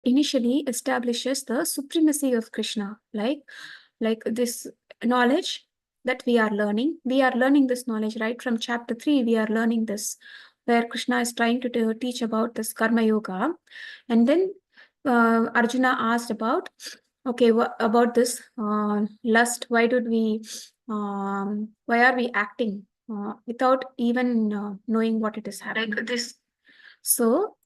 initially establishes the supremacy of Krishna, like this knowledge that we are learning. We are learning this knowledge, right? From chapter 3, we are learning this, where Krishna is trying to teach about this Karma Yoga. And then Arjuna asked about, okay, about this lust. Why are we acting without even knowing what it is happening? Like this. So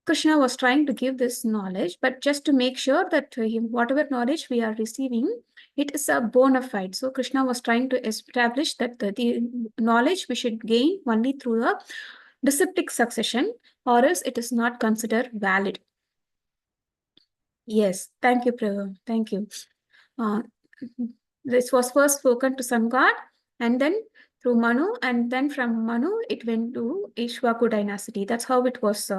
Krishna was trying to give this knowledge, but just to make sure that whatever knowledge we are receiving, it is a bona fide. So Krishna was trying to establish that the knowledge we should gain only through a disciplic succession, or else it is not considered valid. Yes, thank you, Prabhu. Thank you. This was first spoken to sun god, and then through Manu, and then from Manu it went to Ishwaku dynasty. That's how it was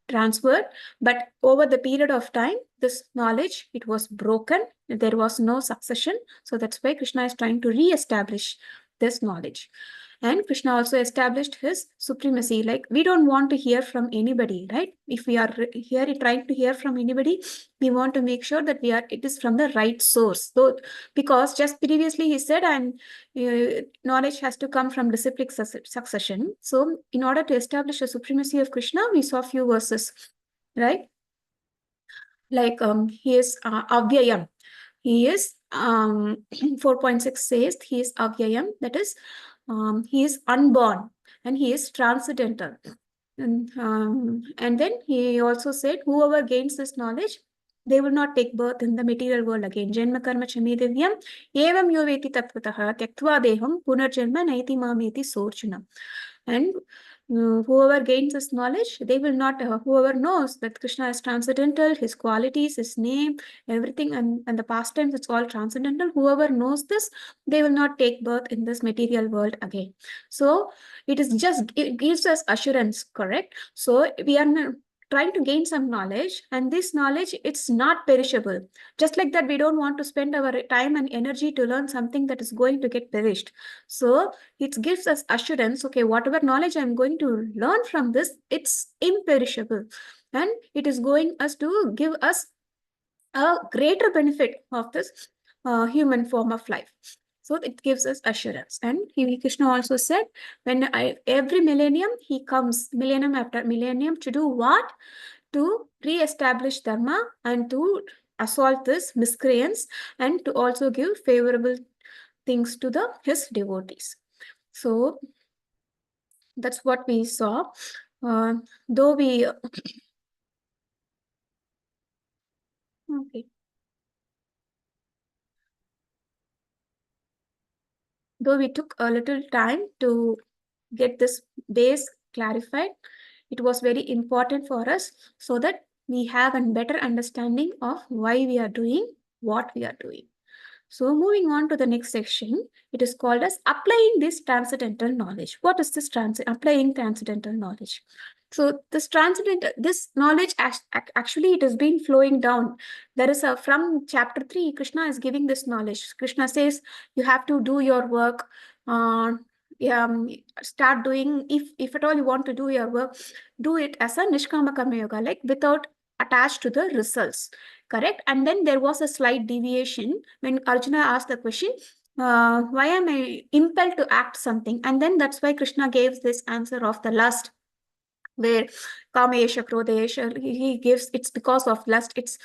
transferred. But over the period of time, this knowledge, it was broken. There was no succession. So that's why Krishna is trying to re-establish this knowledge. And Krishna also established his supremacy. Like, we don't want to hear from anybody, right? If we are here trying to hear from anybody, we want to make sure that it is from the right source. So, because just previously he said, and knowledge has to come from disciplic succession. So, in order to establish the supremacy of Krishna, we saw few verses, right? Like he is avyayam. He is 4.6 says he is avyayam. That is, he is unborn and he is transcendental. And then he also said, whoever gains this knowledge, they will not take birth in the material world again. Janma karma chami divyam evam yoveti tattvataha tyaktva deham punarjanma naiti mameti sorchunam. And whoever gains this knowledge, they will not, whoever knows that Krishna is transcendental, his qualities, his name, everything, and the past tense, it's all transcendental. Whoever knows this, they will not take birth in this material world again. So it gives us assurance, correct? So we are trying to gain some knowledge, and this knowledge, it's not perishable. Just like that, we don't want to spend our time and energy to learn something that is going to get perished. So it gives us assurance, okay, whatever knowledge I'm going to learn from this, it's imperishable, and it is going to give us a greater benefit of this human form of life. So it gives us assurance. And Krishna also said, every millennium he comes, millennium after millennium, to do what? To re-establish dharma and to assault this miscreants, and to also give favorable things to his devotees. So that's what we saw. Though we okay. Though we took a little time to get this base clarified, it was very important for us so that we have a better understanding of why we are doing what we are doing. So moving on to the next section, it is called as applying this transcendental knowledge. What is this applying transcendental knowledge? So this knowledge actually it has been flowing down. There is from chapter 3, Krishna is giving this knowledge. Krishna says you have to do your work. Start doing, if at all you want to do your work, do it as a nishkama karma yoga, like without attached to the results, correct? And then there was a slight deviation when Arjuna asked the question, why am I impelled to act something? And then that's why Krishna gave this answer of the lust, where kamesha krodesha, he gives, it's because of lust, it's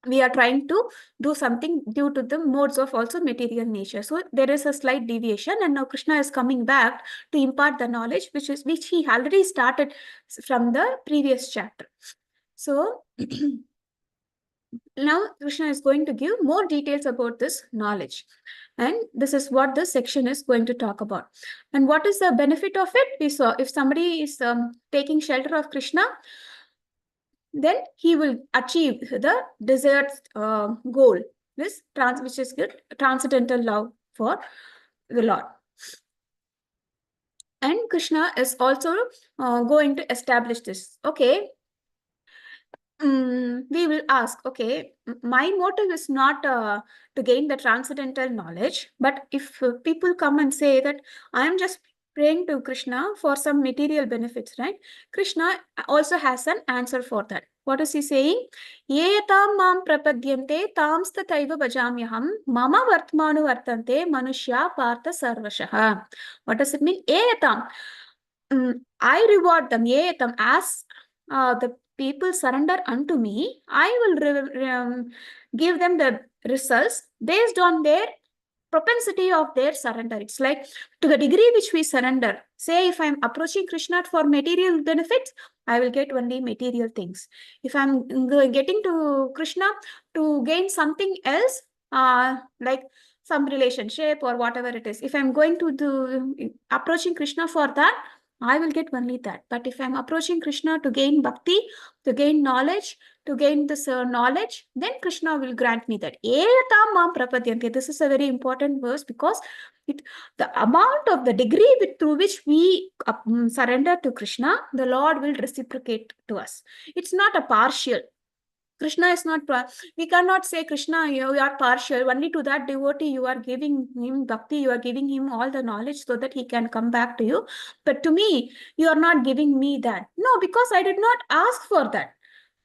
we are trying to do something due to the modes of also material nature. So there is a slight deviation, and now Krishna is coming back to impart the knowledge which he already started from the previous chapter. So now Krishna is going to give more details about this knowledge, and this is what this section is going to talk about. And what is the benefit of it? We saw, if somebody is taking shelter of Krishna, then he will achieve the desired goal, which is good transcendental love for the Lord. And Krishna is also going to establish this. Okay, we will ask, okay, my motive is not to gain the transcendental knowledge, but if people come and say that I am just praying to Krishna for some material benefits, right? Krishna also has an answer for that. What is he saying? Yetam mam prapadyante tamstataiva bhajamyaham mama vartmanu vartante manushya partha sarvashah. What does it mean? Yetam. I reward them. Yetam. As the people surrender unto me, I will give them the results based on their propensity of their surrender. It's like, to the degree which we surrender. Say if I'm approaching Krishna for material benefits, I will get only material things. If I'm getting to Krishna to gain something else, like some relationship or whatever it is, if I'm going to do approaching Krishna for that, I will get only that. But if I'm approaching Krishna to gain bhakti, to gain knowledge, to gain this knowledge, then Krishna will grant me that. Eyatam mam prapadyanti. This is a very important verse because the amount of the degree through which we surrender to Krishna, the Lord will reciprocate to us. It's not a partial. Krishna is not, we cannot say, Krishna, you are partial. Only to that devotee you are giving him bhakti, you are giving him all the knowledge so that he can come back to you. But to me, you are not giving me that. No, because I did not ask for that.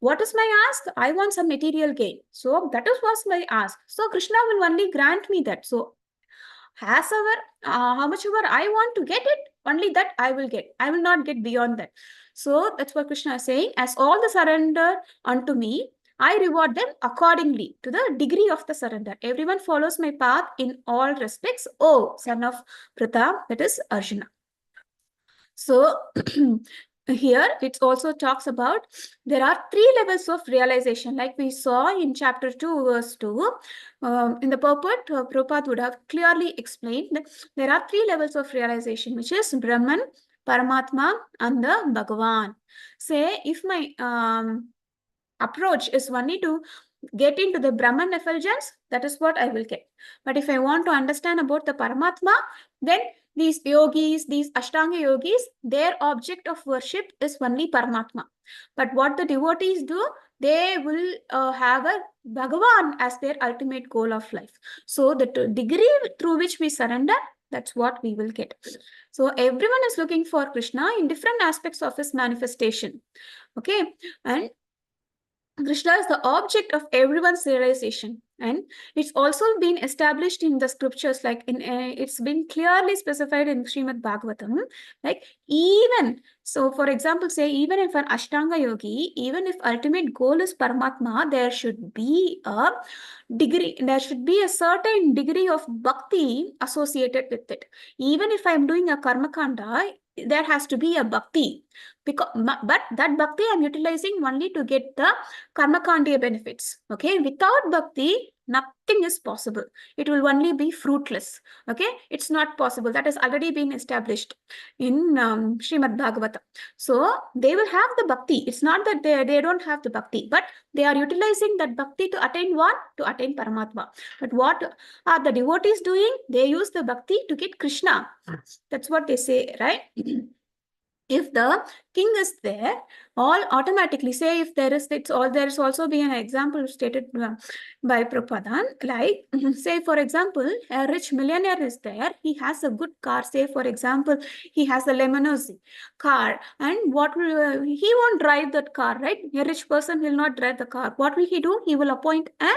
What is my ask? I want some material gain. So that was my ask. So Krishna will only grant me that. So how much ever I want to get it, only that I will get. I will not get beyond that. So that's what Krishna is saying. As all the surrender unto me, I reward them accordingly to the degree of the surrender. Everyone follows my path in all respects. Oh, son of Pritha, that is Arjuna. So here it also talks about there are 3 levels of realization, like we saw in chapter 2, verse 2. In the purport, Prabhupada would have clearly explained that there are 3 levels of realization, which is Brahman, Paramatma, and the Bhagavan. Say, if my approach is only to get into the Brahman effulgence, that is what I will get. But if I want to understand about the Paramatma, then these yogis, these Ashtanga yogis, their object of worship is only Paramatma. But what the devotees do, they will have a Bhagavan as their ultimate goal of life. So the degree through which we surrender, that's what we will get. So everyone is looking for Krishna in different aspects of his manifestation. Okay, and Krishna is the object of everyone's realization, and it's also been established in the scriptures, like it's been clearly specified in Srimad Bhagavatam. Like, even so, for example, say even if an Ashtanga yogi, even if ultimate goal is Paramatma, there should be a degree, there should be a certain degree of bhakti associated with it. Even if I'm doing a karma kanda, there has to be a bhakti, because but that bhakti I'm utilizing only to get the karmakandiya benefits. Okay, without bhakti, nothing is possible. It will only be fruitless. Okay, it's not possible. That has already been established in Srimad Bhagavatam. So they will have the bhakti. It's not that they don't have the bhakti, but they are utilizing that bhakti to attain what? To attain Paramatma. But what are the devotees doing? They use the bhakti to get Krishna. That's what they say, right? If the king is there, all automatically, say if there is, there is also be an example stated by Prabhupada, like say for example, a rich millionaire is there, he has a good car, say for example, he has a limousine car, and what will, he won't drive that car, right? A rich person will not drive the car. What will he do? He will appoint a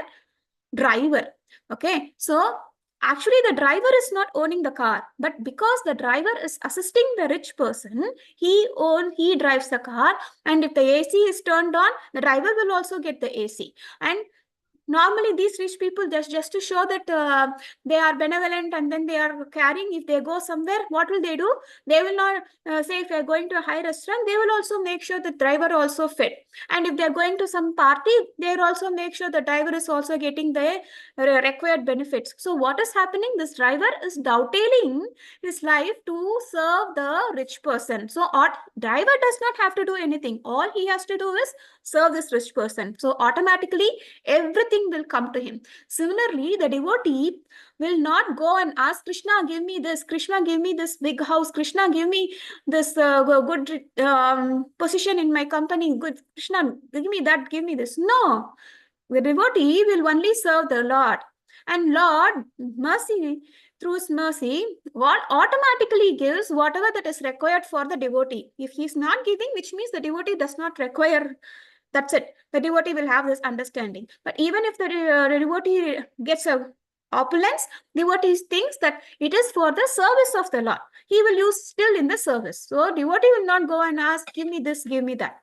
driver. Okay, so actually the driver is not owning the car, but because the driver is assisting the rich person, he drives the car, and if the AC is turned on, the driver will also get the AC. And normally these rich people, just to show that they are benevolent, and then they are caring, if they go somewhere, what will they do? They will not say if they are going to a high restaurant, they will also make sure the driver also fit. And if they are going to some party, they will also make sure the driver is also getting the required benefits. So what is happening? This driver is dovetailing his life to serve the rich person. So driver does not have to do anything. All he has to do is serve this rich person. So automatically everything will come to him. Similarly, the devotee will not go and ask Krishna, give me this, Krishna, give me this big house, Krishna, give me this good position in my company, good, Krishna, give me that, give me this. No, the devotee will only serve the Lord. And Lord, mercy, through his mercy, what automatically gives whatever that is required for the devotee. If he's not giving, which means the devotee does not require, that's it. The devotee will have this understanding. But even if the devotee gets a opulence, devotee thinks that it is for the service of the Lord. He will use still in the service. So devotee will not go and ask, give me this, give me that.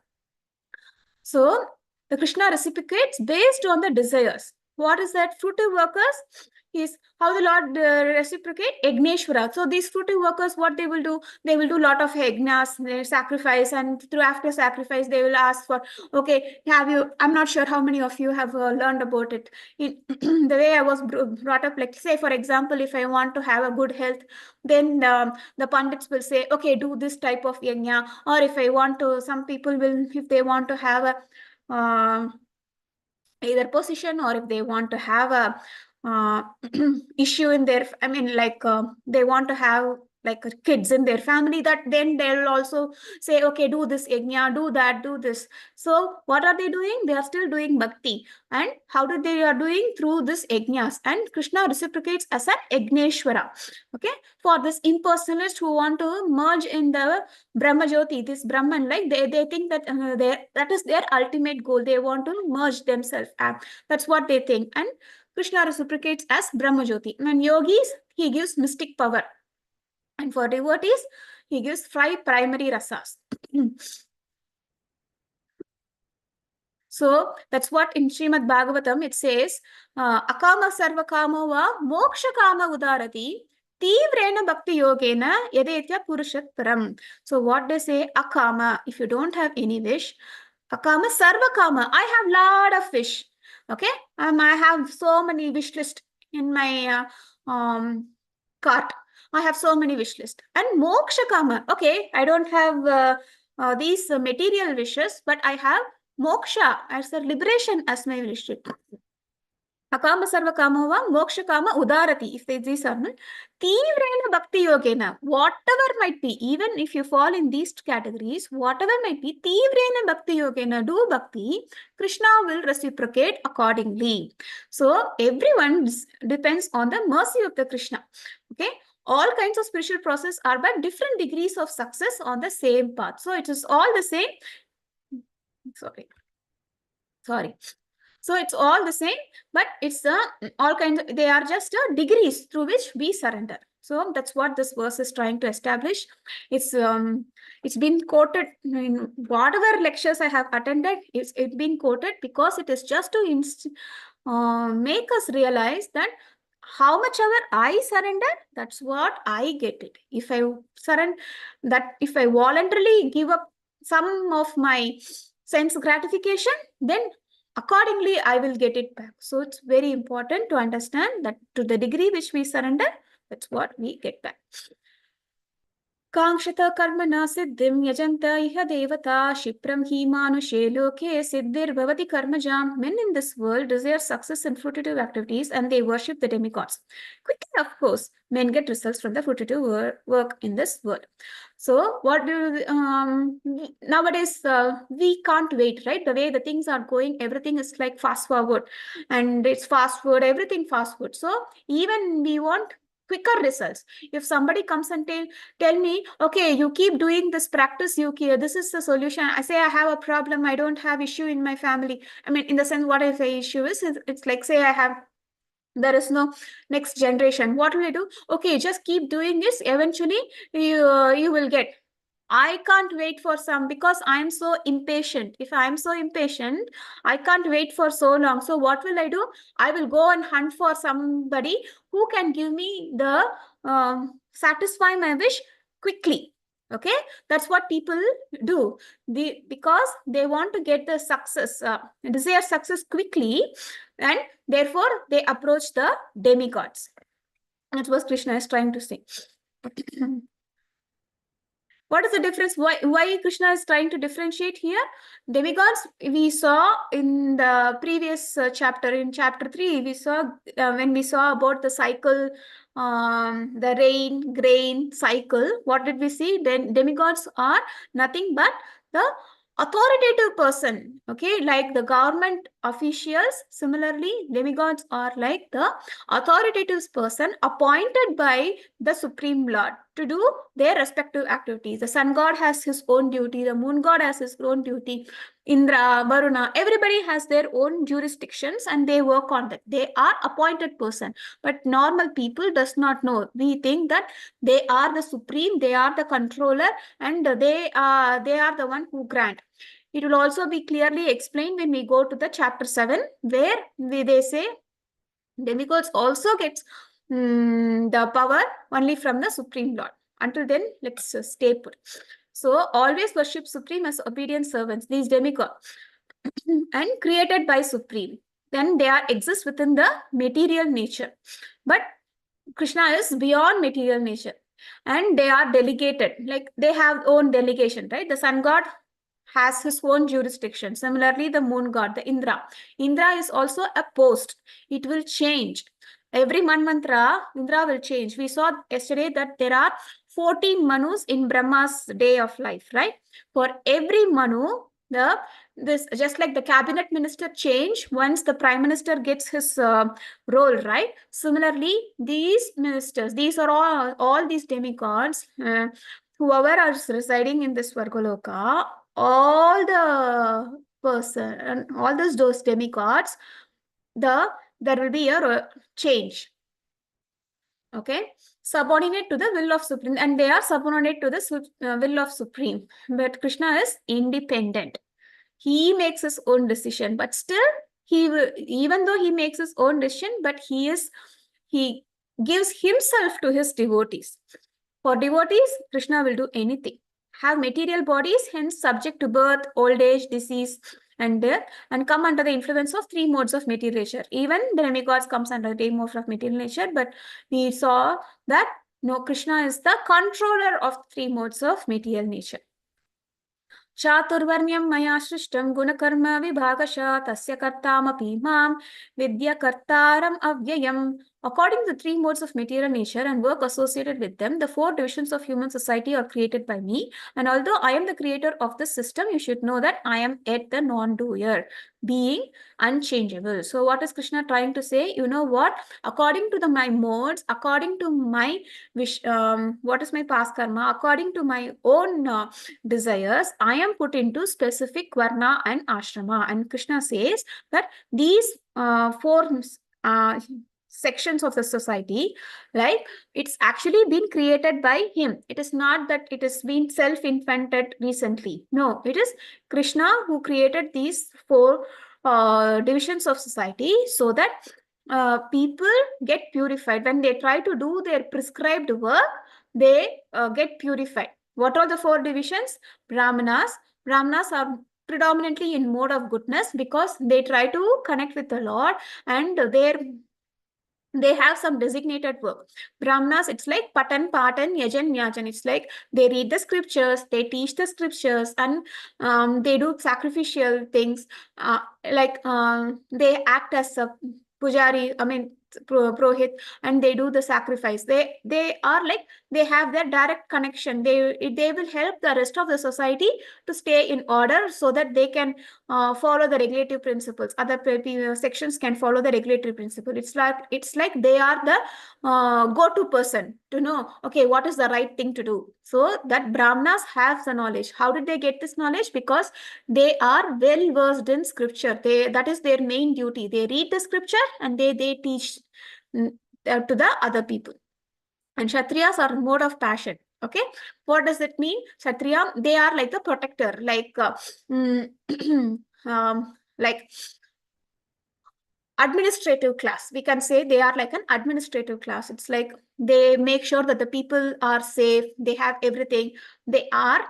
So the Krishna reciprocates based on the desires. What is that? Fruitive workers is how the Lord reciprocate Yagneshwara. So these fruitive workers, what they will do? They will do a lot of yagnas, they sacrifice, and through after sacrifice, they will ask for, okay, have you, I'm not sure how many of you have learned about it. In the way I was brought up, like say, for example, if I want to have a good health, then the pandits will say, okay, do this type of yajna. Or if I want to, some people will, if they want to have a either position, or if they want to have a issue in their, I mean, like they want to have like kids in their family, that then they'll also say, okay, do this yajna, do that, do this. So what are they doing? They are still doing bhakti. And how do they are doing? Through this yajnas. And Krishna reciprocates as an Yagneshwara. Okay, for this impersonalists who want to merge in the Brahma Jyoti, this Brahman, like they think that that is their ultimate goal. They want to merge themselves. That's what they think. And Krishna reciprocates as Brahma Jyoti. And yogis, he gives mystic power. And for devotees, he gives 5 primary rasas. So that's what in Srimad Bhagavatam it says, akama sarva kamo va moksha kama udarati tivrena bhakti yogena yadetya purushat param. So what they say, akama, if you don't have any wish, akama sarva kama, I have lot of wish. Okay, I have so many wish list in my cart. I have so many wish list. And moksha kama, okay, I don't have these material wishes, but I have moksha as a liberation as my wish. Akama sarva kama va moksha kama udarati. If these are not tivrena bhakti yogena, whatever might be, even if you fall in these categories, whatever might be, tivrena bhakti yogena, do bhakti, Krishna will reciprocate accordingly. So everyone depends on the mercy of the Krishna. Okay, all kinds of spiritual process are by different degrees of success on the same path. So it is all the same. Sorry. So it's all the same, but it's all kinds of, they are just degrees through which we surrender. So that's what this verse is trying to establish. It's been quoted in whatever lectures I have attended. It's been quoted because it is just to make us realize that how much ever I surrender, that's what I get it. If I surrender, that if I voluntarily give up some of my sense gratification, then accordingly I will get it back. So it's very important to understand that to the degree which we surrender, that's what we get back. Kankshata karmana siddhim yajanta iha devata shipram hi manushe loke siddhir bhavati karmajam. Men in this world desire success in fruitive activities and they worship the demigods. Quickly, of course, men get results from the fruitive work in this world. So what do nowadays we can't wait, right? The way the things are going, everything is like fast forward, and it's fast food, everything fast food. So even we want quicker results. If somebody comes and tell me, okay, you keep doing this practice, this is the solution. I say I have a problem, I don't have issue in my family. I mean, in the sense, what if the issue is, it's like, say there is no next generation. What will I do? Okay, just keep doing this. Eventually, you will get. I can't wait for some, because I'm so impatient. If I'm so impatient, I can't wait for so long. So what will I do? I will go and hunt for somebody who can give me the satisfy my wish quickly. Okay, that's what people do. Because they want to get the success, desire success quickly, and therefore they approach the demigods. That's what Krishna is trying to say. What is the difference? Why Krishna is trying to differentiate here? Demigods, we saw in the previous chapter, in chapter 3, we saw when we saw about the cycle, the rain-grain cycle. What did we see? Then demigods are nothing but the authoritative person, okay, like the government officials. Similarly, demigods are like the authoritative person appointed by the Supreme Lord to do their respective activities. The sun god has his own duty, the moon god has his own duty, Indra, Varuna, everybody has their own jurisdictions and they work on that. They are appointed person, but normal people does not know. We think that they are the supreme, they are the controller, and they are the one who grant. It will also be clearly explained when we go to the chapter 7, where they say demigods also gets the power only from the Supreme Lord. Until then, let's stay put. So always worship Supreme as obedient servants, these demigods, and created by Supreme. Then they are exist within the material nature. But Krishna is beyond material nature. And they are delegated, like they have own delegation, right? The sun god has his own jurisdiction. Similarly, the moon god, the Indra. Indra is also a post. It will change. Every mantra, Indra will change. We saw yesterday that there are 14 Manus in Brahma's day of life, right? For every Manu, this just like the cabinet minister change once the prime minister gets his role, right? Similarly, these ministers, these are all these demigods, whoever is residing in this Vargoloka, all the person, all those demigods, there will be a change. Okay, subordinate to the will of Supreme, and they are subordinate to the will of Supreme. But Krishna is independent. He makes his own decision, but still he will, even though he makes his own decision, but he gives himself to his devotees. For devotees, Krishna will do anything. Have material bodies, hence subject to birth, old age, disease, and death, and come under the influence of 3 modes of material nature. Even the demigods comes under the mode of material nature, but we saw that no, Krishna is the controller of 3 modes of material nature. चातुर्वर्ण्यं मया सृष्टं गुणकर्म विभागशः तस्य कर्तामपि मां विद्याकर्तारम् अव्ययम्. According to the 3 modes of material nature and work associated with them, the 4 divisions of human society are created by me. And although I am the creator of this system, you should know that I am yet the non-doer, being unchangeable. So what is Krishna trying to say? You know what? According to my modes, according to my wish, what is my past karma, according to my own desires, I am put into specific varna and ashrama. And Krishna says that these 4 sections of the society, like it's actually been created by him. It is not that it has been self-invented recently. No, it is Krishna who created these 4 divisions of society so that people get purified. When they try to do their prescribed work, they get purified. What are the 4 divisions? Brahmanas. Brahmanas are predominantly in mode of goodness because they try to connect with the Lord, and they have some designated work. Brahmanas, it's like patan, patan, yajan, yajan. It's like they read the scriptures, they teach the scriptures, and they do sacrificial things. They act as a pujari, prohit, and they do the sacrifice. They are like, they have their direct connection. They will help the rest of the society to stay in order so that they can follow the regulative principles. Other sections can follow the regulatory principle. It's like they are the go-to person to know, okay, what is the right thing to do. So that Brahmanas have the knowledge. How did they get this knowledge? Because they are well versed in scripture. That is their main duty. They read the scripture and they teach to the other people. And Kshatriyas are mode of passion. Okay, what does it mean? Kshatriya, they are like the protector, like like administrative class. We can say they are like an administrative class. It's like they make sure that the people are safe, they have everything, they are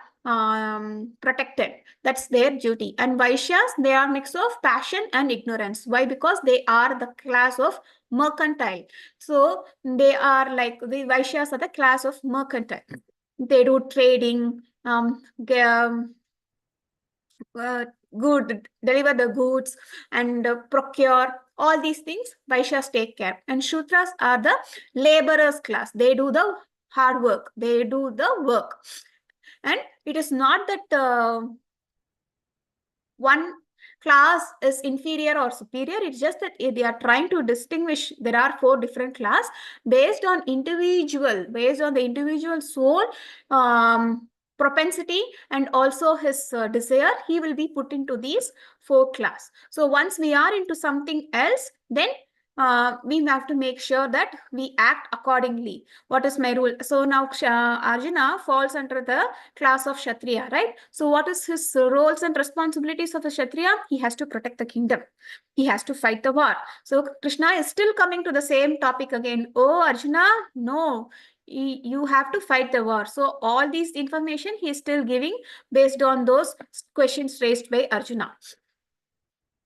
protected. That's their duty. And Vaishyas, they are mix of passion and ignorance. Why? Because they are the class of mercantile. So they are like, the Vaishyas are the class of mercantile. They do trading, deliver the goods, and procure all these things. Vaishyas take care. And Shudras are the laborers class. They do the hard work, they do the work. And it is not that one class is inferior or superior. It's just that they are trying to distinguish. There are 4 different class based on the individual soul propensity and also his desire. He will be put into these 4 class. So once we are into something else, then we have to make sure that we act accordingly. What is my rule? So now Arjuna falls under the class of Kshatriya, right? So what is his roles and responsibilities of a Kshatriya? He has to protect the kingdom. He has to fight the war. So Krishna is still coming to the same topic again. Oh, Arjuna, no, you have to fight the war. So all these information he is still giving based on those questions raised by Arjuna.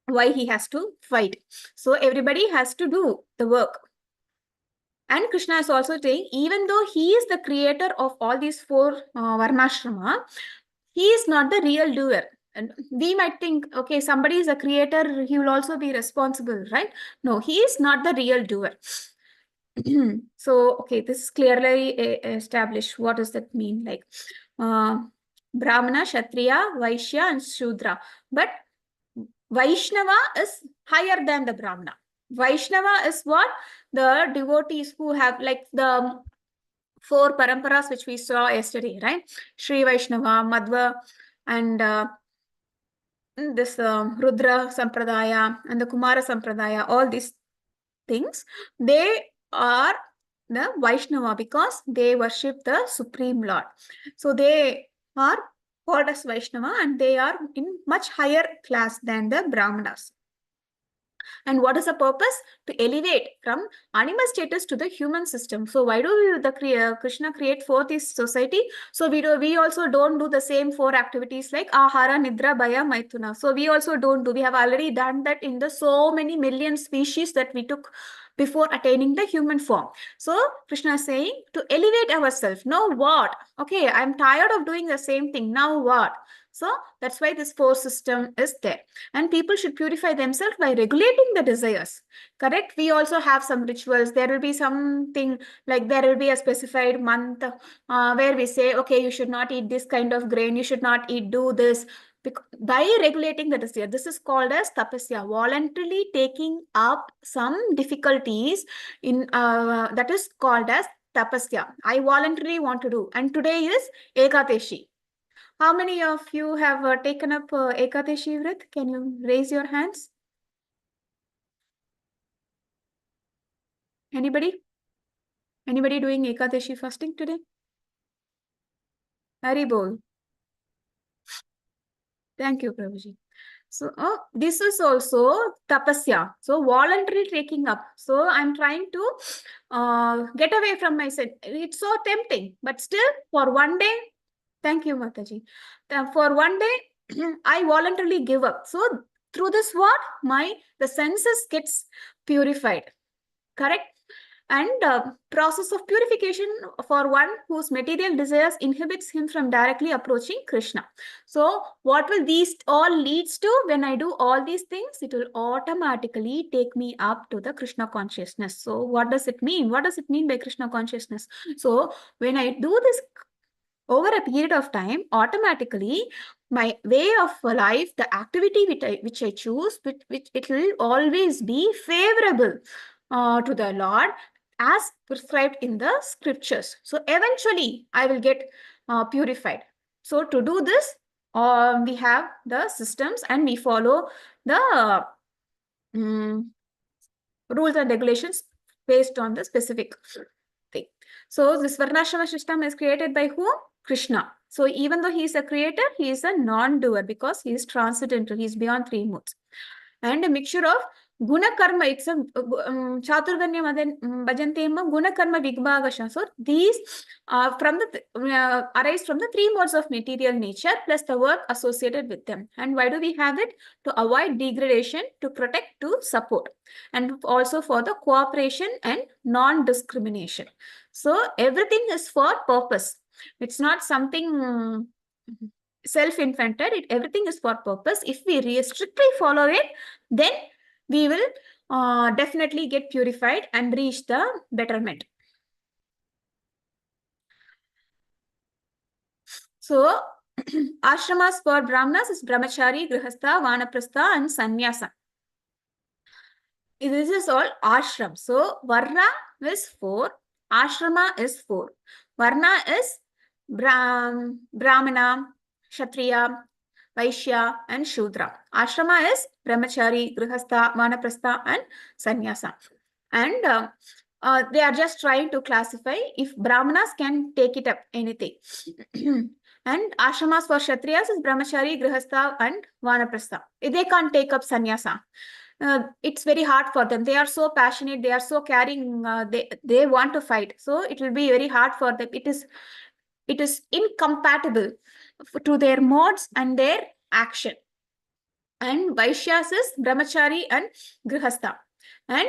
Why he has to fight. So everybody has to do the work. And Krishna is also saying, even though he is the creator of all these 4 varnashrama, he is not the real doer. And we might think, okay, somebody is a creator, he will also be responsible, right? No, he is not the real doer. So, okay, this is clearly established. What does that mean? Like Brahmana, Kshatriya, Vaishya, and Shudra. But Vaishnava is higher than the Brahmana. Vaishnava is what? The devotees who have like the 4 paramparas which we saw yesterday, right? Sri Vaishnava, Madhva, and this Rudra Sampradaya and the Kumara Sampradaya, all these things, they are the Vaishnava because they worship the Supreme Lord. So they are called as Vaishnava and they are in much higher class than the Brahmanas. And what is the purpose? To elevate from animal status to the human system. So why do Krishna create 4th society? So we also don't do the same 4 activities like Ahara, Nidra, Bhaya, Maithuna. So we also don't do. We have already done that in the so many million species that we took before attaining the human form. So Krishna is saying to elevate ourselves. Now what? Okay, I'm tired of doing the same thing. Now what? So that's why this 4 system is there. And people should purify themselves by regulating the desires. Correct? We also have some rituals. There will be something like there will be a specified month where we say, okay, you should not eat this kind of grain. You should not do this. By regulating the desire, this is called as tapasya, voluntarily taking up some difficulties in that is called as tapasya. I voluntarily want to do. And today is Ekadeshi. How many of you have taken up Ekadeshi Vrit? Can you raise your hands? Anybody? Anybody doing Ekadeshi fasting today? Hari bol. Thank you, Prabhuji. So, this is also tapasya. So, voluntary taking up. So, I'm trying to get away from my sin. It's so tempting, but still for one day, thank you, Mataji. For one day, I voluntarily give up. So, through this what? The senses gets purified. Correct? And process of purification for one whose material desires inhibits him from directly approaching Krishna. So what will these all leads to? When I do all these things, it will automatically take me up to the Krishna consciousness. So what does it mean? What does it mean by Krishna consciousness? So when I do this over a period of time, automatically my way of life, the activity which I choose, which it will always be favorable to the Lord as prescribed in the scriptures. So eventually I will get purified. So to do this, we have the systems and we follow the rules and regulations based on the specific thing. So this Varnashrama system is created by whom? Krishna. So even though he is a creator, he is a non-doer because he is transcendental. He is beyond 3 moods. And a mixture of guna karma. It's a chaturvanya bhajantema guna karma vigbhagasha. So these from the arise from the 3 modes of material nature plus the work associated with them. And why do we have it? To avoid degradation, to protect, to support, and also for the cooperation and non-discrimination. So everything is for purpose. It's not something self-invented. Everything is for purpose. If we strictly follow it, then we will definitely get purified and reach the betterment. So Ashramas for Brahmanas is Brahmachari, Grihastha, Vanaprastha, and Sannyasa. This is all ashram. So Varna is 4, Ashrama is 4. Varna is Brahmana, Kshatriya, Vaishya, and Shudra. Ashrama is Brahmachari, Grihastha, Vanaprastha, and Sannyasa. And they are just trying to classify if Brahmanas can take it up anything. And ashramas for Kshatriyas is Brahmachari, Grihastha, and Vanaprastha. They can't take up sannyasa. It's very hard for them. They are so passionate. They are so caring. They want to fight. So it will be very hard for them. It is incompatible to their modes and their action. And Vaishyas is Brahmachari and Grihastha. And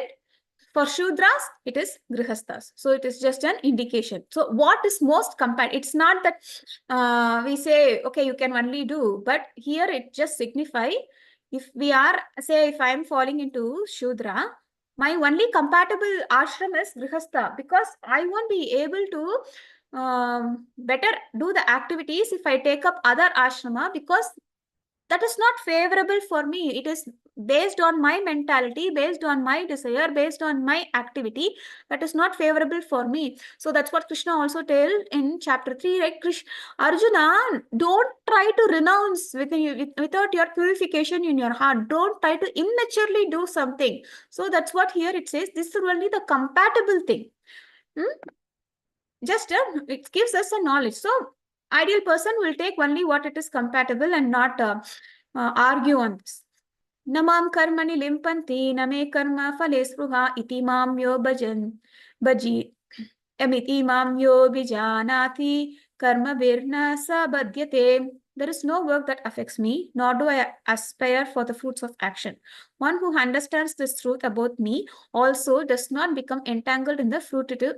for Shudras, it is Grihasthas. So it is just an indication. So what is most compatible? It's not that we say, okay, you can only do, but here it just signifies if we are, say, if I am falling into Shudra, my only compatible ashram is Grihastha, because I won't be able to better do the activities if I take up other ashrama, because that is not favorable for me. It is based on my mentality, based on my desire, based on my activity. That is not favorable for me. So that's what Krishna also tells in chapter 3, right? Arjuna, don't try to renounce without your purification in your heart. Don't try to immaturely do something. So that's what here it says. This is only the compatible thing. Just it gives us a knowledge. So ideal person will take only what it is compatible and not argue on this. Namam karmani limpanti name karma phale spruha iti mam yo bhaji amiti mam yo bijanati karma virna sabhadyate. There is no work that affects me, nor do I aspire for the fruits of action. One who understands this truth about me also does not become entangled in the fruitive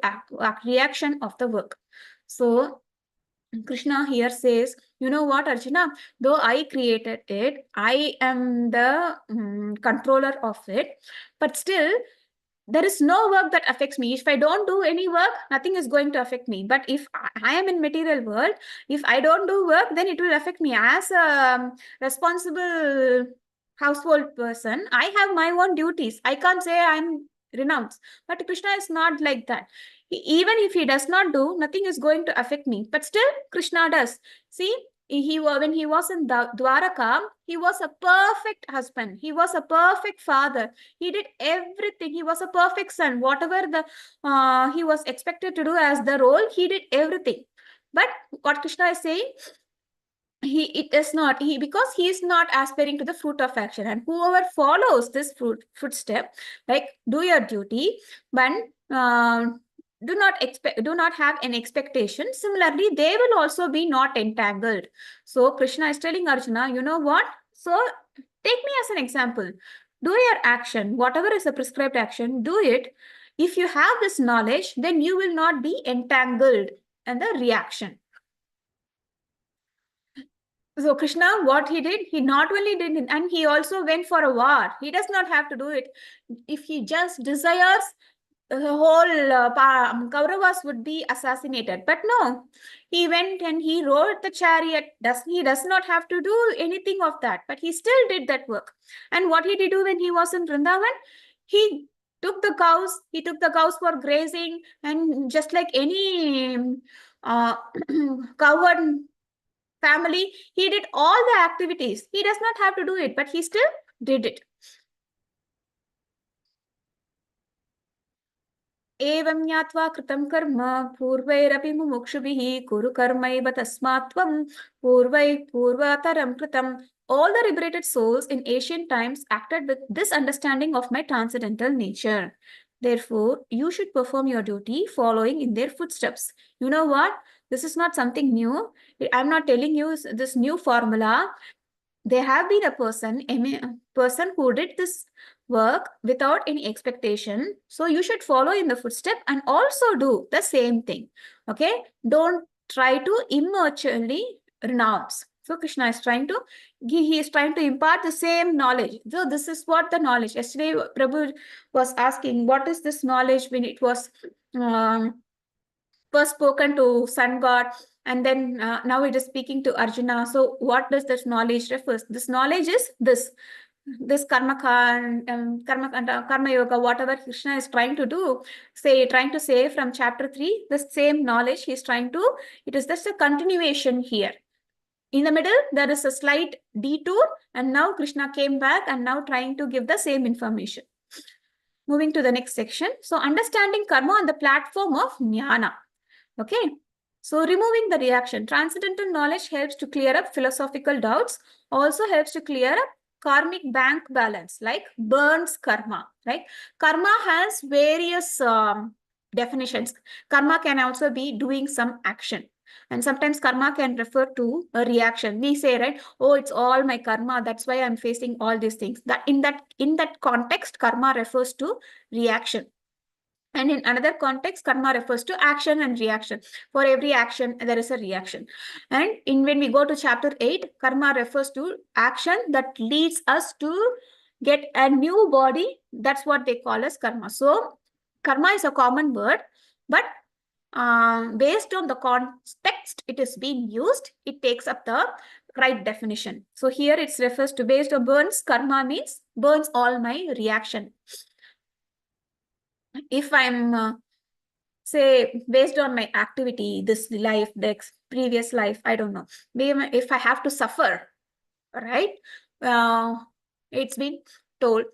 reaction of the work. So Krishna here says, you know what, Arjuna, though I created it, I am the controller of it, but still there is no work that affects me. If I don't do any work, nothing is going to affect me. But if I am in material world, if I don't do work, then it will affect me. As a responsible household person, I have my own duties. I can't say I'm renounced. But Krishna is not like that. Even if he does not do, nothing is going to affect me. But still, Krishna does. See, when he was in Dwaraka, he was a perfect husband. He was a perfect father. He did everything. He was a perfect son. Whatever he was expected to do as the role, he did everything. But what Krishna is saying, because he is not aspiring to the fruit of action. And whoever follows this footstep, like do your duty, but do not have an expectation. Similarly, they will also be not entangled. So Krishna is telling Arjuna, you know what? So take me as an example. Do your action, whatever is a prescribed action, do it. If you have this knowledge, then you will not be entangled in the reaction. So Krishna, what he did, he not only did it, and he also went for a war. He does not have to do it. If he just desires, the whole Kauravas would be assassinated. But no, he went and he rode the chariot. He does not have to do anything of that, but he still did that work. And what did he do when he was in Vrindavan? He took the cows. He took the cows for grazing, and just like any cowherd family, he did all the activities. He does not have to do it, but he still did it. Evam nyatva kritam karma purvairapi mumukshubhihi kuru karmaiva tasmatvam purvataram kritam. All the liberated souls in ancient times acted with this understanding of my transcendental nature. Therefore, you should perform your duty following in their footsteps. You know what? This is not something new. I'm not telling you this new formula. There have been a person who did this work without any expectation. So you should follow in the footstep and also do the same thing. Okay? Don't try to immaturely renounce. So Krishna is trying to impart the same knowledge. So this is what the knowledge. Yesterday, Prabhu was asking, what is this knowledge when it was first spoken to sun god, And then now it is speaking to Arjuna. So what does this knowledge refers? This knowledge is this karma yoga, whatever Krishna is trying to do, trying to say from chapter 3, the same knowledge he's trying to, it is just a continuation here. In the middle, there is a slight detour, and now Krishna came back and now trying to give the same information. Moving to the next section. So understanding karma on the platform of jnana. Okay. So removing the reaction. Transcendental knowledge helps to clear up philosophical doubts, also helps to clear up karmic bank balance, like Burns karma, right? Karma has various definitions. Karma can also be doing some action. And sometimes karma can refer to a reaction. We say, right, oh, it's all my karma, that's why I'm facing all these things. That in that context, karma refers to reaction. And in another context, karma refers to action and reaction. For every action, there is a reaction. And when we go to chapter 8, karma refers to action that leads us to get a new body. That's what they call as karma. So karma is a common word, but based on the context it is being used, it takes up the right definition. So here it refers to, based on Burns, karma means burns all my reaction. If I'm say based on my activity, this life, the previous life, I don't know, maybe if I have to suffer, right? It's been told,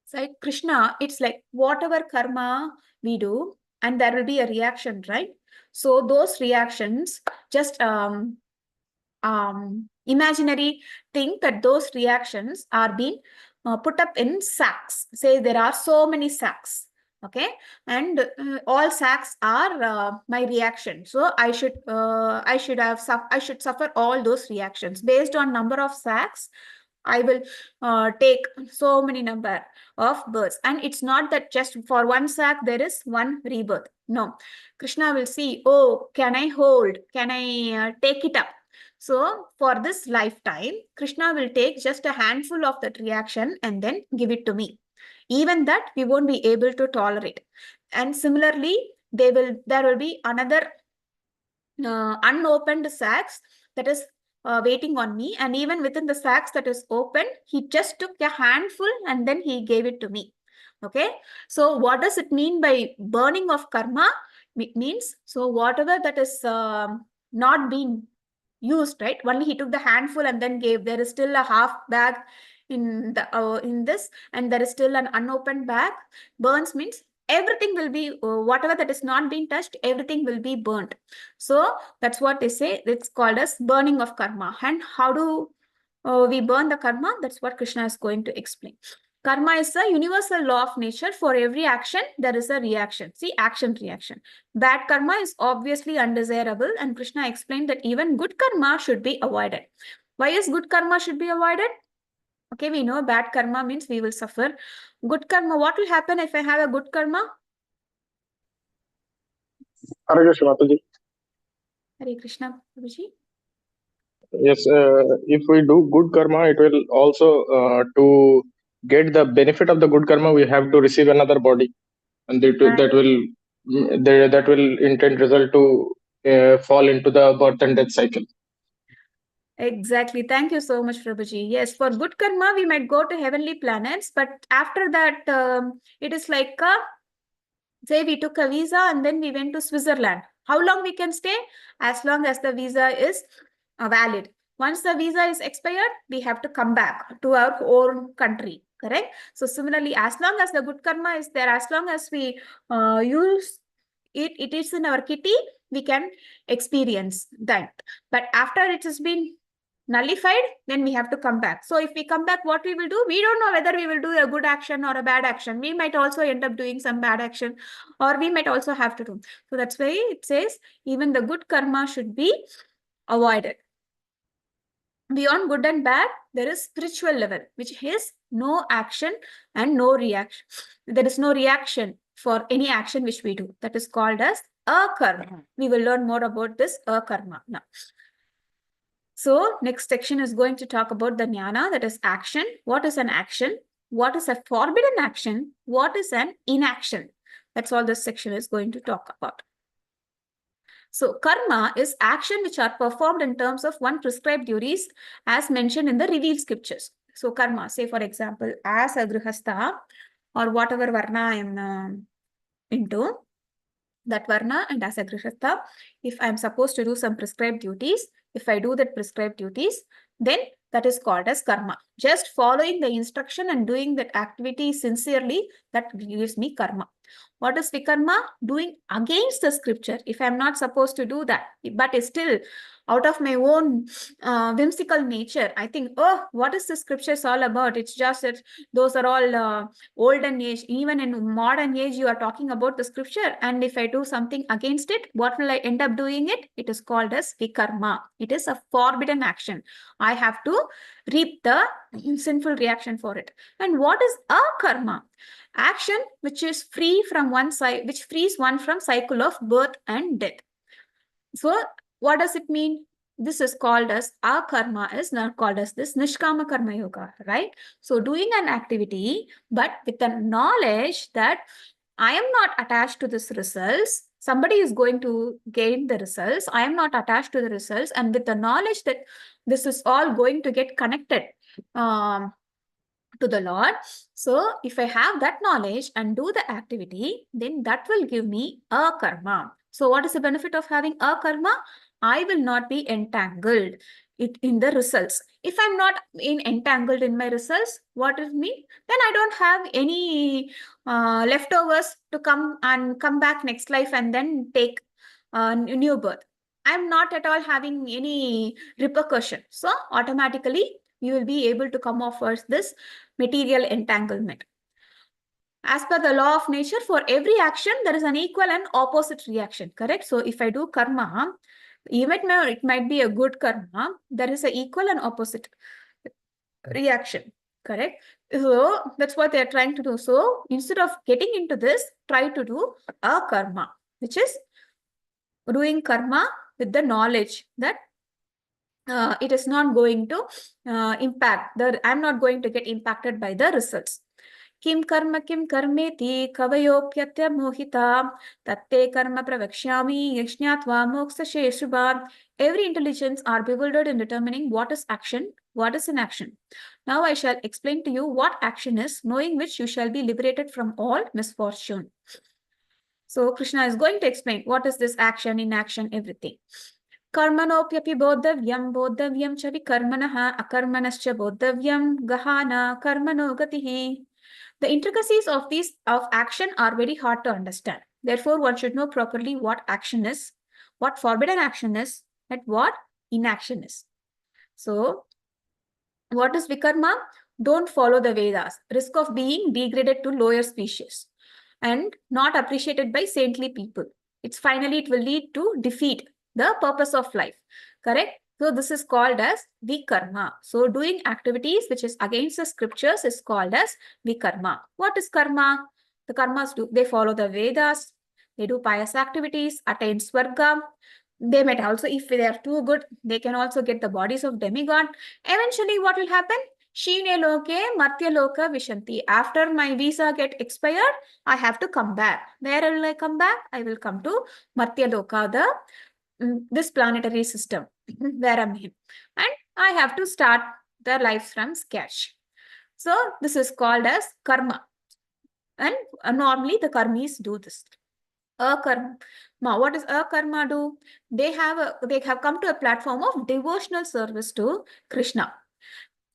so Krishna, it's like whatever karma we do, and there will be a reaction, right? So those reactions, just imaginary think that those reactions are being put up in sacks. Say there are so many sacks, okay, and all sacks are my reaction. So I should suffer all those reactions based on number of sacks. I will take so many number of births. And it's not that just for one sack there is one rebirth. No, Krishna will see, oh, can I hold? Can I take it up? So for this lifetime, Krishna will take just a handful of that reaction and then give it to me. Even that we won't be able to tolerate. And similarly, there will be another unopened sacks that is waiting on me, and even within the sacks that is open, he just took a handful and then he gave it to me. Okay, so what does it mean by burning of karma? It means, so whatever that is not being used, right, only he took the handful and then gave, there is still a half bag in the in this, and there is still an unopened bag. Burns means everything will be whatever that is not being touched, everything will be burnt. So that's what they say, it's called as burning of karma. And how do we burn the karma? That's what Krishna is going to explain. Karma is a universal law of nature. For every action there is a reaction. See, action, reaction. Bad karma is obviously undesirable, and Krishna explained that even good karma should be avoided. Why is good karma should be avoided? Okay, we know bad karma means we will suffer. Good karma, what will happen if I have a good karma? Hare Krishna, Mataji. Hare Krishna, Prabhuji. Yes, if we do good karma, it will also to get the benefit of the good karma, we have to receive another body, and that will intend result to fall into the birth and death cycle. Exactly. Thank you so much, Prabhuji. Yes, for good karma, we might go to heavenly planets, but after that, it is like say we took a visa and then we went to Switzerland. How long we can stay? As long as the visa is valid. Once the visa is expired, we have to come back to our own country. Correct? So similarly, as long as the good karma is there, as long as we use it, it is in our kitty, we can experience that. But after it has been nullified, then we have to come back. So if we come back, what we will do? We don't know whether we will do a good action or a bad action. We might also end up doing some bad action, or we might also have to do. So that's why it says even the good karma should be avoided. Beyond good and bad, there is spiritual level, which is no action and no reaction. There is no reaction for any action which we do. That is called as akarma. We will learn more about this akarma now. So next section is going to talk about the jnana, that is action. What is an action? What is a forbidden action? What is an inaction? That's all this section is going to talk about. So karma is action which are performed in terms of one prescribed duties as mentioned in the revealed scriptures. So karma, say for example, as a grihastha or whatever varna I am into, that varna, and as a grihastha, if I am supposed to do some prescribed duties, if I do that prescribed duties, then that is called as karma. Just following the instruction and doing that activity sincerely, that gives me karma. What is vikarma? Doing against the scripture. If I'm not supposed to do that, but still out of my own whimsical nature, I think, oh, what is the scriptures all about? It's just that those are all olden age. Even in modern age, you are talking about the scripture. And if I do something against it, what will I end up doing it? It is called as vikarma. It is a forbidden action. I have to reap the sinful reaction for it. And what is akarma? Action which is free from one side, which frees one from cycle of birth and death. So what does it mean? This is called as akarma, is not called as this nishkama karma yoga, right? So doing an activity, but with the knowledge that I am not attached to this results. Somebody is going to gain the results. I am not attached to the results. And with the knowledge that this is all going to get connected to the Lord. So if I have that knowledge and do the activity, then that will give me a karma. So what is the benefit of having a karma? I will not be entangled in the results. If I'm not entangled in my results, what does it mean? Then I don't have any leftovers to come back next life and then take new birth. I'm not at all having any repercussion. So automatically you will be able to come off as this material entanglement. As per the law of nature, for every action, there is an equal and opposite reaction, correct? So if I do karma, even it might be a good karma, there is an equal and opposite reaction, correct? So that's what they're trying to do. So instead of getting into this, try to do a karma, which is doing karma with the knowledge that it is not going to impact I'm not going to get impacted by the results. Kim karmeti kavayopyatya mohita tatte karma pravakshyami yajñatva moksashe shubha. Every intelligence are bewildered in determining what is action, what is inaction. Now I shall explain to you what action is, knowing which you shall be liberated from all misfortune. So Krishna is going to explain what is this action, inaction, everything. Karmanopyapi bodhavyam cha vikarmanaha akarmanascha bodhavyam gahana karmano gatihi. The intricacies of action are very hard to understand. Therefore, one should know properly what action is, what forbidden action is, and what inaction is. So, what is vikarma? Don't follow the Vedas. Risk of being degraded to lower species and not appreciated by saintly people. It will lead to defeat the purpose of life, correct? So this is called as vikarma. So doing activities which is against the scriptures is called as vikarma. What is karma? The karmas they follow the Vedas, they do pious activities, attain swarga. They might also, if they are too good, they can also get the bodies of demigod. Eventually, what will happen? Shine loke martya loka vishanti. After my visa get expired, I have to come back. Where will I come back? I will come to martya loka, this planetary system where I'm in. And I have to start the life from scratch. So this is called as karma. And normally the karmis do this. Akarma. What does akarma do? They have come to a platform of devotional service to Krishna.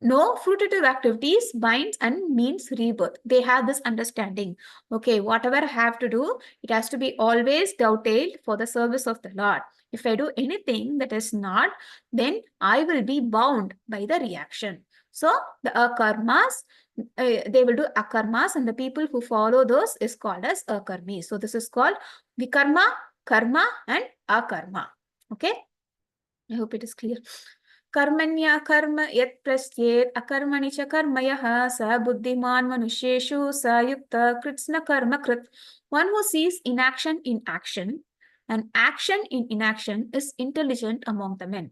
No fruitive activities binds and means rebirth. They have this understanding. Okay, whatever I have to do, it has to be always dovetailed for the service of the Lord. If I do anything that is not, then I will be bound by the reaction. So the akarmas, they will do akarmas, and the people who follow those is called as akarmi. So this is called vikarma, karma, and akarma. Okay, I hope it is clear. Karmanya karma yat prasyet akarmani cha karmayaha sa buddhiman manusheshu sa yukta kritsna karma krit. One who sees inaction in action and action in inaction is intelligent among the men.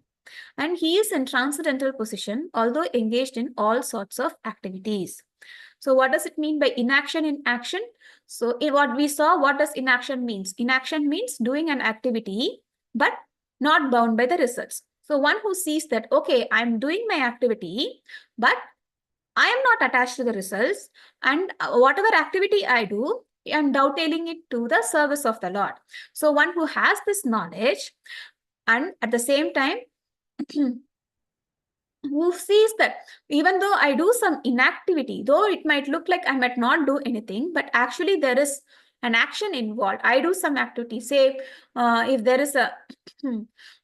And he is in transcendental position, although engaged in all sorts of activities. So what does it mean by inaction in action? So in what we saw, what does inaction means? Inaction means doing an activity but not bound by the results. So one who sees that, okay, I'm doing my activity, but I am not attached to the results, and whatever activity I do, I'm dovetailing it to the service of the Lord. So one who has this knowledge, and at the same time, who sees that even though I do some inactivity, though it might look like I might not do anything, but actually there is an action involved. I do some activity. Say, if there is a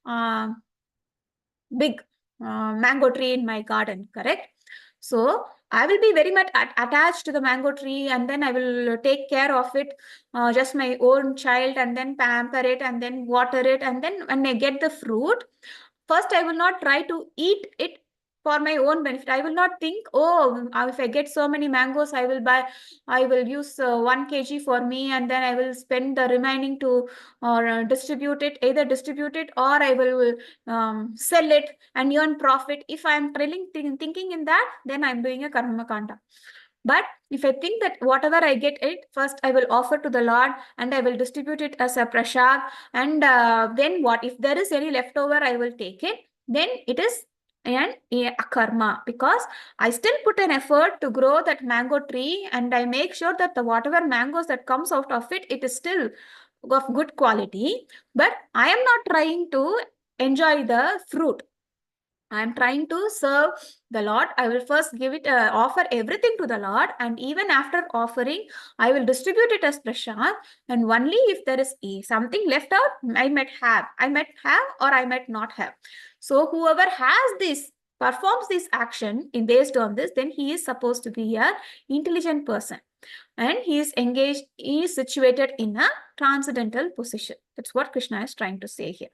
uh, big mango tree in my garden, correct? So I will be very much attached to the mango tree, and then I will take care of it, just my own child, and then pamper it, and then water it, and then when I get the fruit, first I will not try to eat it for my own benefit. I will not think, oh, if I get so many mangoes, I will use 1 kg for me, and then I will spend the remaining to or distribute it, either distribute it or I will sell it and earn profit. If I am thinking in that, then I am doing a karma kanda. But if I think that whatever I get it, first I will offer to the Lord and I will distribute it as a prasad. And then what? If there is any leftover, I will take it. Then it is a karma, because I still put an effort to grow that mango tree, and I make sure that the whatever mangoes that comes out of it, it is still of good quality. But I am not trying to enjoy the fruit. I am trying to serve the Lord. I will first give it, offer everything to the Lord, and even after offering, I will distribute it as prasad. And only if there is something left out, I might have, or I might not have. So whoever has this, performs this action in based on this, then he is supposed to be a intelligent person, and he is engaged. He is situated in a transcendental position. That's what Krishna is trying to say here.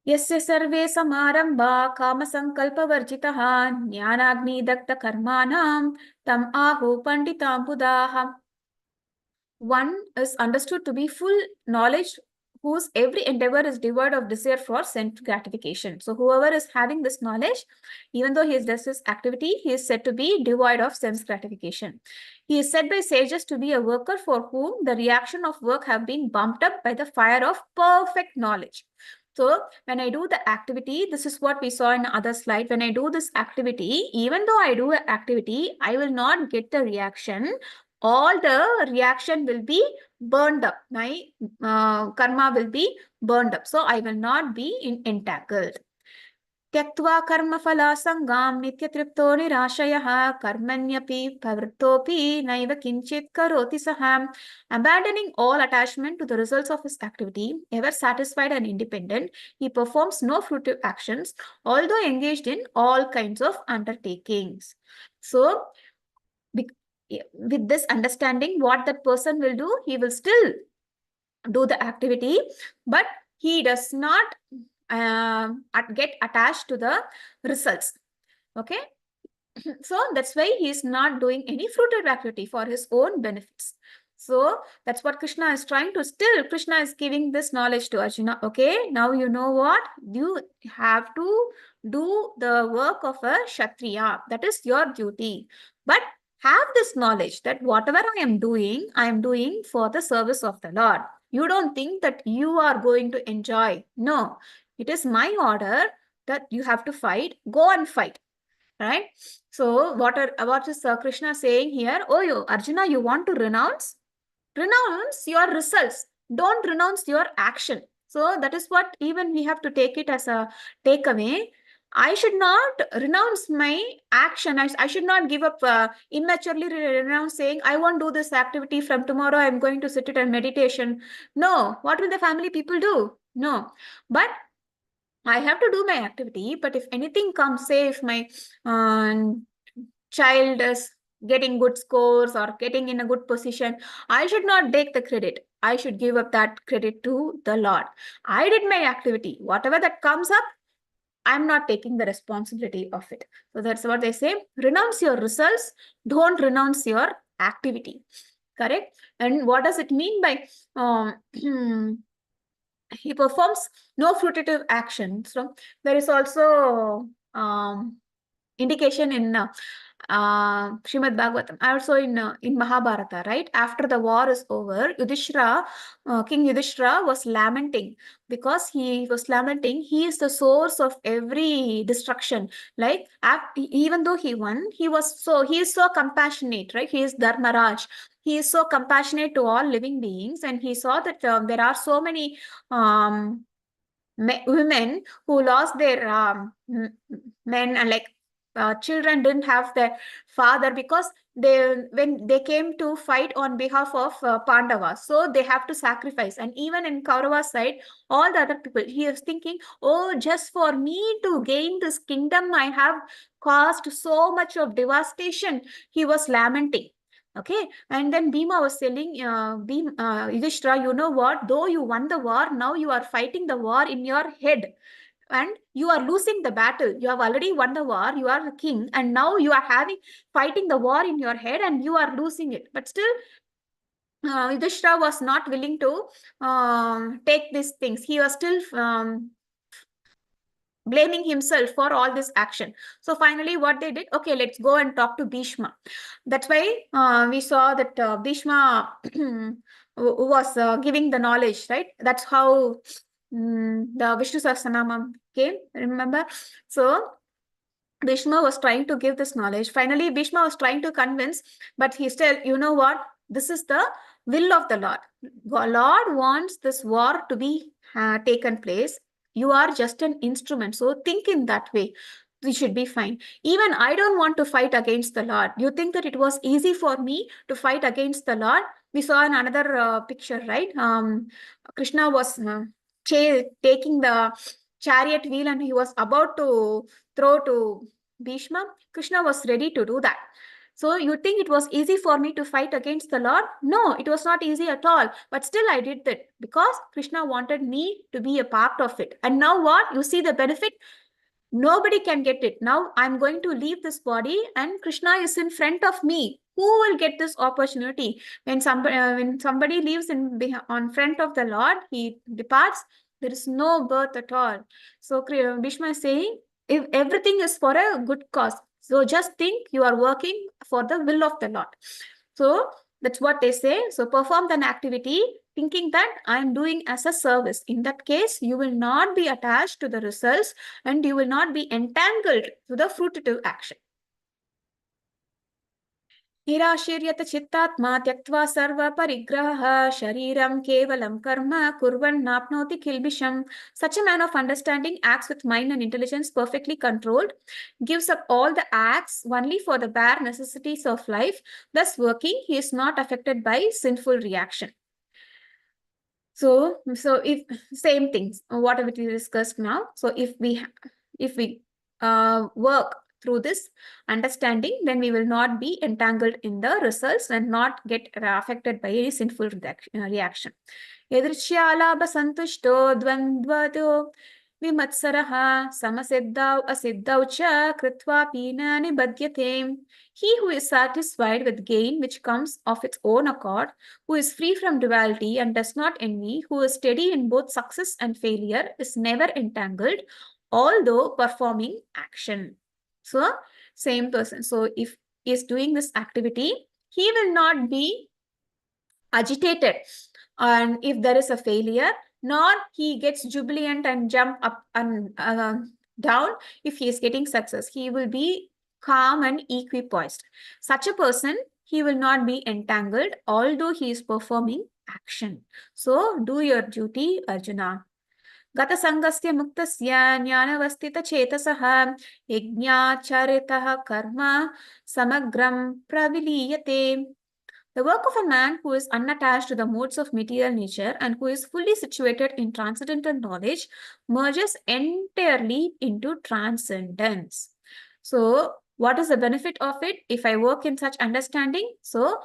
यस्य सर्वे समारंभा कामसंकल्पवर्जितः ज्ञानाग्निदग्धकर्माणां तम आहो पंडितांबुदाः. One is understood to be full knowledge, whose every endeavor is devoid of desire for sense gratification. So whoever is having this knowledge, even though he does this activity, he is said to be devoid of sense gratification. He is said by sages to be a worker for whom the reaction of work have been bumped up by the fire of perfect knowledge. So when I do the activity, this is what we saw in the other slide. When I do this activity, even though I do an activity, I will not get the reaction. All the reaction will be burned up. My karma will be burned up. So I will not be entangled. त्यक्त्वा कर्मफलासङ्गां नित्यतृप्तो निराशयः कर्मण्यपि प्रवृत्तोऽपि नैव किञ्चित् करोति सः. Abandoning all attachment to the results of his activity, ever satisfied and independent, he performs no fruitive actions, although engaged in all kinds of undertakings. So, with this understanding, what that person will do, he will still do the activity, but he does not get attached to the results. Okay. So that's why he is not doing any fruitive activity for his own benefits. So that's what Krishna is trying to, still Krishna is giving this knowledge to Arjuna. Okay, now you know what? You have to do the work of a Kshatriya. That is your duty. But have this knowledge that whatever I am doing for the service of the Lord. You don't think that you are going to enjoy. No, it is my order that you have to fight. Go and fight. Right? So what is Krishna saying here? Oh, Arjuna, you want to renounce? Renounce your results. Don't renounce your action. So that is what even we have to take it as a takeaway. I should not renounce my action. I should not give up, immaturely renounce, saying, I won't do this activity from tomorrow. I'm going to sit it and meditation. No. What will the family people do? No. But I have to do my activity. But if anything comes, say if my child is getting good scores or getting in a good position, I should not take the credit. I should give up that credit to the Lord. I did my activity. Whatever that comes up, I'm not taking the responsibility of it. So that's what they say. Renounce your results. Don't renounce your activity. Correct? And what does it mean by he performs no fruitive action? So there is also indication in Srimad Bhagavatam, also in Mahabharata, right? After the war is over, Yudhishthira, King Yudhishthira was lamenting, because he was lamenting, he is the source of every destruction. Like, even though he won, he is so compassionate, right? He is Dharmaraj. He is so compassionate to all living beings, and he saw that there are so many um, women who lost their men, and like children didn't have their father, because when they came to fight on behalf of Pandavas, so they have to sacrifice. And even in Kaurava's side, all the other people, he was thinking, oh, just for me to gain this kingdom, I have caused so much of devastation. He was lamenting. Okay, and then Bhima was telling Yudhishthira, you know what? Though you won the war, now you are fighting the war in your head, and you are losing the battle. You have already won the war. You are the king, and now you are fighting the war in your head, and you are losing it. But still, Yudhishthira was not willing to take these things. He was still blaming himself for all this action. So finally, what they did, okay, let's go and talk to Bhishma. That's why we saw that Bhishma was giving the knowledge, right? That's how the Vishnu Sahasranamam came, remember? So Bhishma was trying to give this knowledge. Finally, Bhishma was trying to convince, but he still, you know what? This is the will of the Lord. Lord wants this war to be taken place. You are just an instrument. So think in that way. We should be fine. Even I don't want to fight against the Lord. You think that it was easy for me to fight against the Lord? We saw in another picture, right? Krishna was taking the chariot wheel, and he was about to throw to Bhishma. Krishna was ready to do that. So you think it was easy for me to fight against the Lord? No, it was not easy at all. But still I did that, because Krishna wanted me to be a part of it. And now what? You see the benefit? Nobody can get it. Now I'm going to leave this body, and Krishna is in front of me. Who will get this opportunity? When somebody leaves on front of the Lord, he departs. There is no birth at all. So Bhishma is saying, if everything is for a good cause, so just think you are working for the will of the Lord. So that's what they say. So perform an activity thinking that I am doing as a service. In that case, you will not be attached to the results, and you will not be entangled to the fruitive action. निराशीर्यत चित्तात्मा त्यक्त्वा सर्व परिग्रहः शरीरं केवलं कर्म कुर्वन्नाप्नोति किल्बिषम्. Such a man of understanding acts with mind and intelligence perfectly controlled, gives up all the acts only for the bare necessities of life. Thus working, he is not affected by sinful reaction. So if same things, whatever we discussed now. So if we work through this understanding, then we will not be entangled in the results and not get affected by any sinful reaction. Yadrishyalabha santushto dvandvato vimatsaraha samasiddhau asiddhau cha kritva pina nibadhyate. He who is satisfied with gain which comes of its own accord, who is free from duality and does not envy, who is steady in both success and failure, is never entangled, although performing action. So, same person. So, if he is doing this activity, he will not be agitated. And if there is a failure, nor he gets jubilant and jump up and down if he is getting success. He will be calm and equipoised. Such a person, he will not be entangled, although he is performing action. So, do your duty, Arjuna. Gata sangasya muktasya jnanavastita chetasah yajñācharitah karma samagram praviliyate. The work of a man who is unattached to the modes of material nature and who is fully situated in transcendental knowledge merges entirely into transcendence. So, what is the benefit of it if I work in such understanding? So,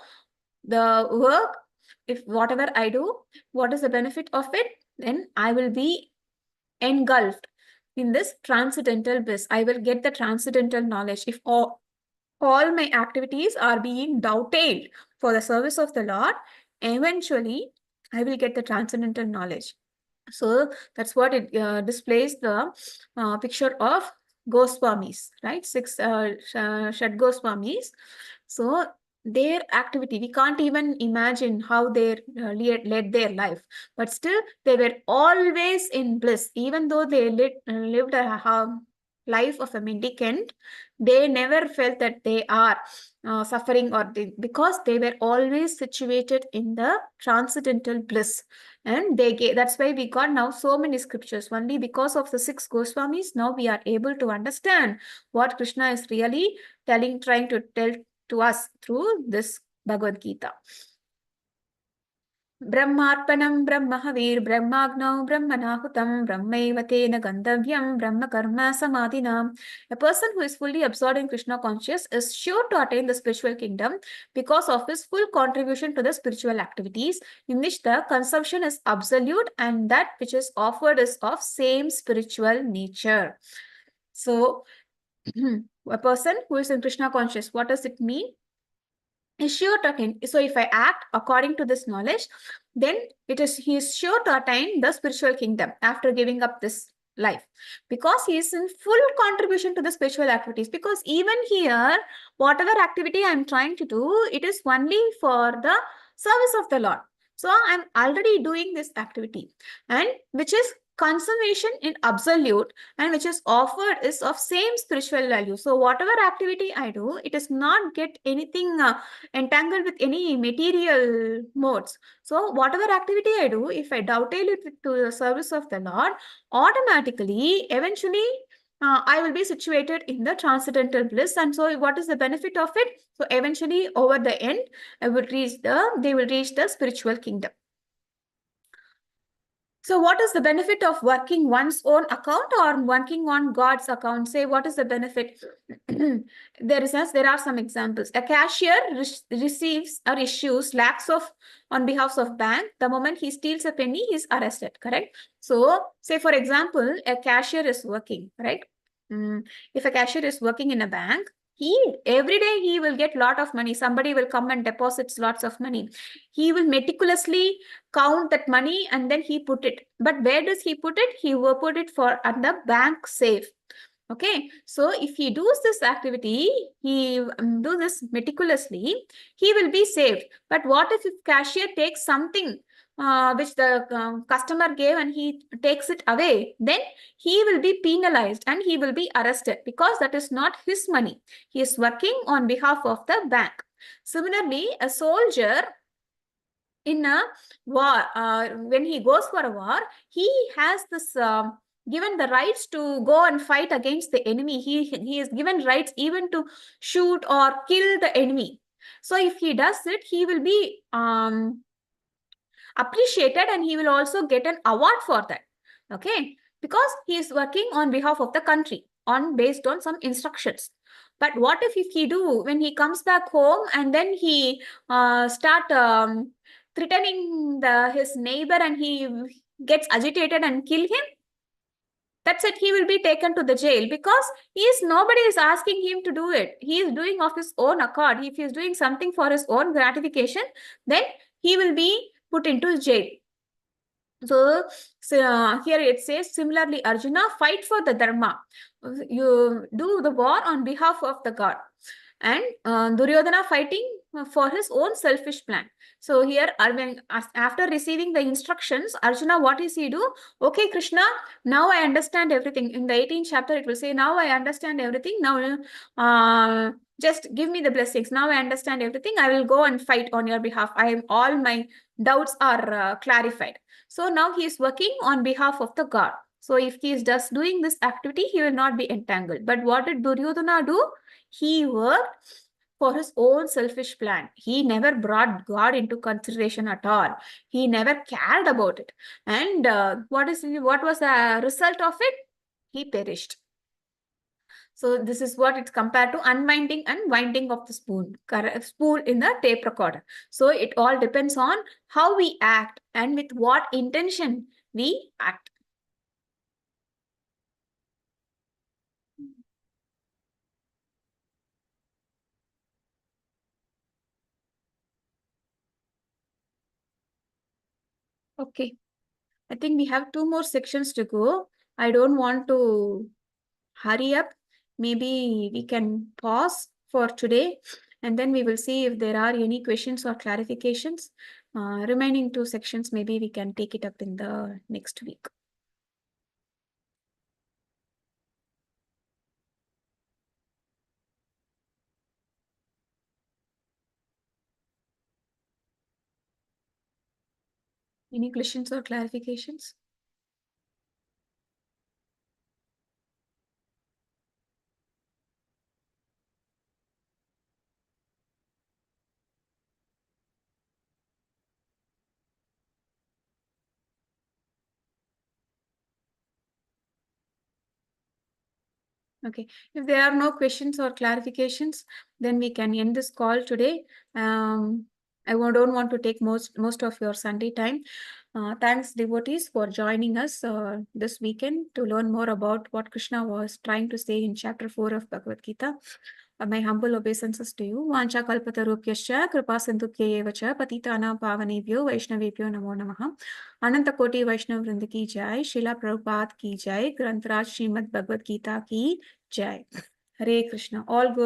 the work, if whatever I do, what is the benefit of it? Then I will be engulfed in this transcendental bliss. I will get the transcendental knowledge. If all my activities are being dovetailed for the service of the Lord, eventually I will get the transcendental knowledge. So that's what it displays the picture of Goswamis, right? Six Shad Goswamis. So their activity, we can't even imagine how they led their life, but still they were always in bliss. Even though they lived a life of a mendicant, they never felt that they are suffering, or because they were always situated in the transcendental bliss. And that's why we got now so many scriptures. Only because of the six Goswamis, now we are able to understand what Krishna is really trying to tell to us through this Bhagavad Gita. Brahmarpanam Brahmahavir Brahmagnau Brahmanahutam Brahmaiva Tena Gandavyam Brahma Karma Samadhinam. A person who is fully absorbed in Krishna conscious is sure to attain the spiritual kingdom because of his full contribution to the spiritual activities, in which the consumption is absolute and that which is offered is of same spiritual nature. So, a person who is in Krishna conscious, what does it mean? Is sure to attain. So if I act according to this knowledge, then he is sure to attain the spiritual kingdom after giving up this life, because he is in full contribution to the spiritual activities. Because even here, whatever activity I'm trying to do, it is only for the service of the Lord. So I'm already doing this activity, and which is consummation in absolute, and which is offered is of same spiritual value. So whatever activity I do, it is not get anything entangled with any material modes. So whatever activity I do, if I dovetail it to the service of the Lord, automatically, eventually, I will be situated in the transcendental bliss. And so what is the benefit of it? So eventually, over the end, they will reach the spiritual kingdom. So what is the benefit of working one's own account or working on God's account? Say, what is the benefit? There are some examples. A cashier receives or issues lakhs on behalf of bank. The moment he steals a penny, he is arrested, correct? So say, for example, a cashier is working, right? If a cashier is working in a bank, every day he will get lot of money. Somebody will come and deposits lots of money. He will meticulously count that money and then he put it. But where does he put it? He will put it at the bank safe. Okay, so if he does this activity, he do this meticulously, he will be saved. But what if cashier takes something which the customer gave and he takes it away? Then he will be penalized and he will be arrested, because that is not his money. He is working on behalf of the bank. Similarly, a soldier in a war, when he goes for a war, he has this given the rights to go and fight against the enemy. He is given rights even to shoot or kill the enemy. So if he does it, he will be appreciated and he will also get an award for that. Okay, because he is working on behalf of the country based on some instructions. But what if he do, when he comes back home and then he start threatening his neighbor and he gets agitated and kill him? That's it. He will be taken to the jail, because nobody is asking him to do it. He is doing of his own accord. If he is doing something for his own gratification, then he will be put into jail. So here it says, similarly, Arjuna, fight for the dharma. You do the war on behalf of the God. And Duryodhana fighting for his own selfish plan. So here, after receiving the instructions, Arjuna, what does he do? Okay, Krishna, now I understand everything. In the 18th chapter, it will say, now I understand everything. Now, just give me the blessings. Now I understand everything. I will go and fight on your behalf. All my doubts are clarified. So now he is working on behalf of the God. So if he is just doing this activity, he will not be entangled. But what did Duryodhana do? He worked for his own selfish plan. He never brought God into consideration at all. He never cared about it. And what was the result of it? He perished. So this is what it's compared to unwinding and winding of the spool in the tape recorder. So it all depends on how we act and with what intention we act. Okay, I think we have 2 more sections to go. I don't want to hurry up. maybe we can pause for today, and then we will see if there are any questions or clarifications. Remaining 2 sections, maybe we can take it up in the next week. Any questions or clarifications? Okay, if there are no questions or clarifications, then we can end this call today. Don't want to take most of your Sunday time. Thanks, devotees, for joining us this weekend to learn more about what Krishna was trying to say in chapter 4 of Bhagavad Gita. My humble obeisances to you. Vancha kalpatarupyascha kripa sindhubhya cha patitana pavanebhyo vaishnavebhyo namo namaha. अनंत कोटि वैष्णव वृंद की जय, शिला प्रभुपाद की जय, ग्रंथराज श्रीमद् भगवद गीता की जय. Hare Krishna. All good.